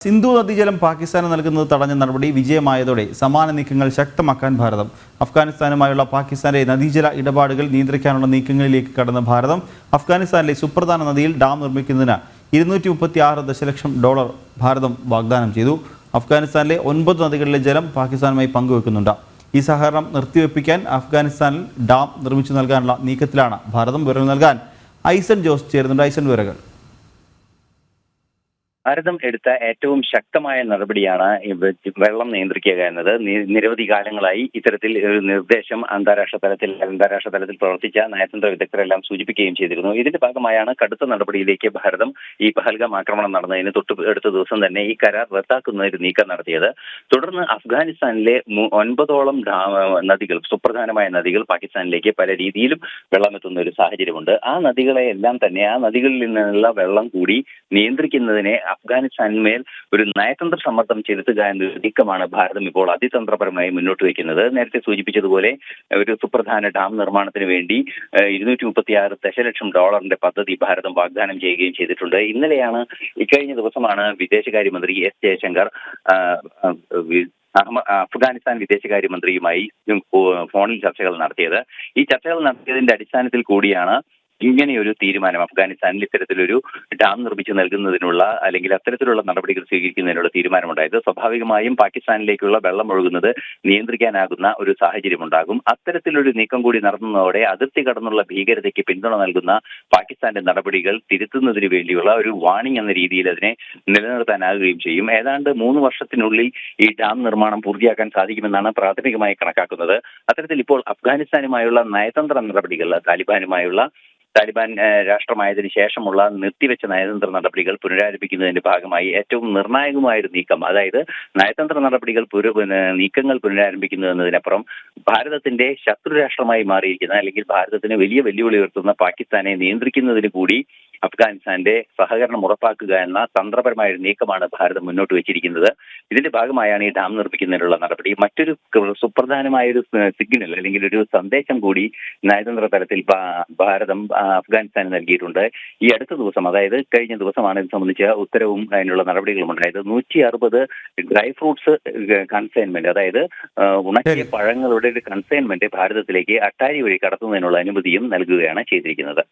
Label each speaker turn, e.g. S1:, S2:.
S1: സിന്ധു നദീജലം പാകിസ്ഥാന് നൽകുന്നത് തടഞ്ഞ നടപടി വിജയമായതോടെ സമാന നീക്കങ്ങൾ ശക്തമാക്കാൻ ഭാരതം. അഫ്ഗാനിസ്ഥാനുമായുള്ള പാകിസ്ഥാന്റെ നദീജല ഇടപാടുകൾ നിയന്ത്രിക്കാനുള്ള നീക്കങ്ങളിലേക്ക് കടന്ന ഭാരതം അഫ്ഗാനിസ്ഥാനിലെ സുപ്രധാന നദിയിൽ ഡാം നിർമ്മിക്കുന്നതിന് $236 ദശലക്ഷം ഭാരതം വാഗ്ദാനം ചെയ്തു. അഫ്ഗാനിസ്ഥാനിലെ 9 നദികളിലെ ജലം പാകിസ്ഥാനുമായി പങ്കുവെക്കുന്നുണ്ട്. ഈ സഹകരണം നിർത്തിവെപ്പിക്കാൻ അഫ്ഗാനിസ്ഥാനിൽ ഡാം നിർമ്മിച്ചു നൽകാനുള്ള നീക്കത്തിലാണ് ഭാരതം. വിവരങ്ങൾ നൽകാൻ ഐസൺ ജോസ് ചേരുന്നുണ്ട്. ഐസൺ, വിവരങ്ങൾ.
S2: ഭാരതം എടുത്ത ഏറ്റവും ശക്തമായ നടപടിയാണ് വെള്ളം നിയന്ത്രിക്കുക എന്നത്. നിരവധി കാലങ്ങളായി ഇത്തരത്തിൽ ഒരു നിർദ്ദേശം അന്താരാഷ്ട്ര തലത്തിൽ പ്രവർത്തിച്ച നയതന്ത്ര വിദഗ്ധരെല്ലാം സൂചിപ്പിക്കുകയും ചെയ്തിരുന്നു. ഇതിന്റെ ഭാഗമായാണ് കടുത്ത നടപടിയിലേക്ക് ഭാരതം ഈ പഹൽഗാം ആക്രമണം നടന്നതിന് അടുത്ത ദിവസം തന്നെ ഈ കരാർ റദ്ദാക്കുന്ന ഒരു നീക്കം നടത്തിയത്. തുടർന്ന് അഫ്ഗാനിസ്ഥാനിലെ 9 നദികൾ, സുപ്രധാനമായ നദികൾ പാകിസ്ഥാനിലേക്ക് പല രീതിയിലും വെള്ളമെത്തുന്ന ഒരു സാഹചര്യമുണ്ട്. ആ നദികളിൽ നിന്നുള്ള വെള്ളം കൂടി നിയന്ത്രിക്കുന്നതിനെ അഫ്ഗാനിസ്ഥാനിന്മേൽ ഒരു നയതന്ത്ര സമ്മർദ്ദം ചെലുത്തുക എന്നൊരു നീക്കമാണ് ഭാരതം ഇപ്പോൾ അതിതന്ത്രപരമായി മുന്നോട്ട് വയ്ക്കുന്നത്. നേരത്തെ സൂചിപ്പിച്ചതുപോലെ ഒരു സുപ്രധാന ഡാം നിർമ്മാണത്തിന് വേണ്ടി $236 ദശലക്ഷം പദ്ധതി ഭാരതം വാഗ്ദാനം ചെയ്യുകയും ചെയ്തിട്ടുണ്ട്. ഇക്കഴിഞ്ഞ ദിവസമാണ് വിദേശകാര്യമന്ത്രി എസ് ജയശങ്കർ അഫ്ഗാനിസ്ഥാൻ വിദേശകാര്യമന്ത്രിയുമായി ഫോണിൽ ചർച്ചകൾ നടത്തിയത്. ഈ ചർച്ചകൾ നടത്തിയതിന്റെ അടിസ്ഥാനത്തിൽ കൂടിയാണ് ഇങ്ങനെയൊരു തീരുമാനം, അഫ്ഗാനിസ്ഥാനിൽ ഇത്തരത്തിലൊരു ഡാം നിർമ്മിച്ചു നൽകുന്നതിനുള്ള അല്ലെങ്കിൽ അത്തരത്തിലുള്ള നടപടികൾ സ്വീകരിക്കുന്നതിനുള്ള തീരുമാനമുണ്ടായത്. സ്വാഭാവികമായും പാകിസ്ഥാനിലേക്കുള്ള വെള്ളം ഒഴുകുന്നത് നിയന്ത്രിക്കാനാകുന്ന ഒരു സാഹചര്യമുണ്ടാകും. അത്തരത്തിലൊരു നീക്കം കൂടി നടന്നതോടെ അതിർത്തി കടന്നുള്ള ഭീകരതയ്ക്ക് പിന്തുണ നൽകുന്ന പാകിസ്ഥാന്റെ നടപടികൾ തിരുത്തുന്നതിന് വേണ്ടിയുള്ള ഒരു വാണിംഗ് എന്ന രീതിയിൽ അതിനെ നിലനിർത്താനാകുകയും ചെയ്യും. ഏതാണ്ട് 3 വർഷത്തിനുള്ളിൽ ഈ ഡാം നിർമ്മാണം പൂർത്തിയാക്കാൻ സാധിക്കുമെന്നാണ് പ്രാഥമികമായി കണക്കാക്കുന്നത്. അത്തരത്തിൽ ഇപ്പോൾ അഫ്ഗാനിസ്ഥാനുമായുള്ള നയതന്ത്ര നടപടികൾ, താലിബാൻ രാഷ്ട്രമായതിനു ശേഷമുള്ള നിർത്തിവെച്ച നയതന്ത്ര നടപടികൾ പുനരാരംഭിക്കുന്നതിന്റെ ഭാഗമായി ഏറ്റവും നിർണായകമായ ഒരു നീക്കം, അതായത് നയതന്ത്ര നീക്കങ്ങൾ പുനരാരംഭിക്കുന്നു എന്നതിനപ്പുറം ഭാരതത്തിന്റെ ശത്രു രാഷ്ട്രമായി മാറിയിരിക്കുന്ന അല്ലെങ്കിൽ ഭാരതത്തിന് വലിയ വെല്ലുവിളി ഉയർത്തുന്ന പാകിസ്ഥാനെ നിയന്ത്രിക്കുന്നതിന് കൂടി അഫ്ഗാനിസ്ഥാന്റെ സഹകരണം ഉറപ്പാക്കുക എന്ന തന്ത്രപരമായ ഒരു നീക്കമാണ് ഭാരതം മുന്നോട്ട് വെച്ചിരിക്കുന്നത്. ഇതിന്റെ ഭാഗമായാണ് ഈ ഡാം നിർമ്മിക്കുന്നതിനുള്ള നടപടി. മറ്റൊരു സുപ്രധാനമായൊരു സിഗ്നൽ അല്ലെങ്കിൽ ഒരു സന്ദേശം കൂടി നയതന്ത്ര തലത്തിൽ ഭാരതം അഫ്ഗാനിസ്ഥാന് നൽകിയിട്ടുണ്ട്. ഈ അടുത്ത ദിവസം, അതായത് കഴിഞ്ഞ ദിവസമാണ് ഇത് സംബന്ധിച്ച ഉത്തരവും അതിനുള്ള നടപടികളും ഉണ്ടായത്. 160 ഡ്രൈ ഫ്രൂട്ട്സ് കൺസൈൻമെന്റ്, അതായത് ഉണക്കിയ പഴങ്ങളുടെ ഒരു കൺസൈൻമെന്റ് ഭാരതത്തിലേക്ക് അട്ടാരി വഴി കടത്തുന്നതിനുള്ള അനുമതിയും നൽകുകയാണ് ചെയ്തിരിക്കുന്നത്.